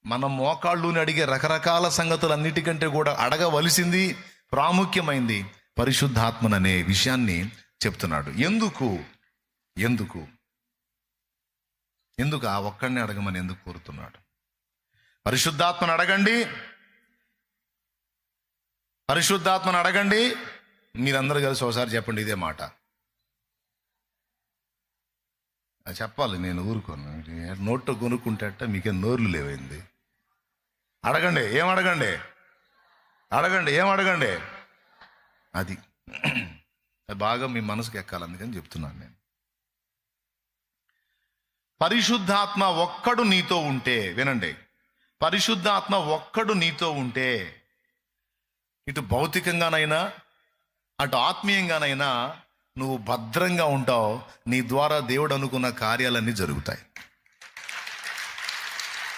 మన మోకాళ్ళుని అడిగే రకరకాల సంగతులన్నిటికంటే కూడా అడగవలసింది, ప్రాముఖ్యమైంది పరిశుద్ధాత్మననే విషయాన్ని చెప్తున్నాడు. ఎందుకు ఎందుకు ఎందుకు ఆ ఒక్కడిని అడగమని ఎందుకు కోరుతున్నాడు? పరిశుద్ధాత్మను అడగండి, పరిశుద్ధాత్మను అడగండి. మీరందరూ కలిసి ఒకసారి చెప్పండి ఇదే మాట. చెప్పాలి, నేను ఊరుకోను. నోట్లో కొనుక్కుంటేట మీకేం నోర్లు లేవైంది. అడగండి, ఏం అడగండి, అడగండి, ఏం అడగండి. అది బాగా మీ మనసుకు ఎక్కాలి, అందుకని చెప్తున్నాను నేను. పరిశుద్ధాత్మ ఒక్కడు నీతో ఉంటే, వినండి, పరిశుద్ధాత్మ ఒక్కడు నీతో ఉంటే ఇటు భౌతికంగానైనా అటు ఆత్మీయంగానైనా నువ్వు భద్రంగా ఉంటావు. నీ ద్వారా దేవుడు అనుకున్న కార్యాలన్నీ జరుగుతాయి.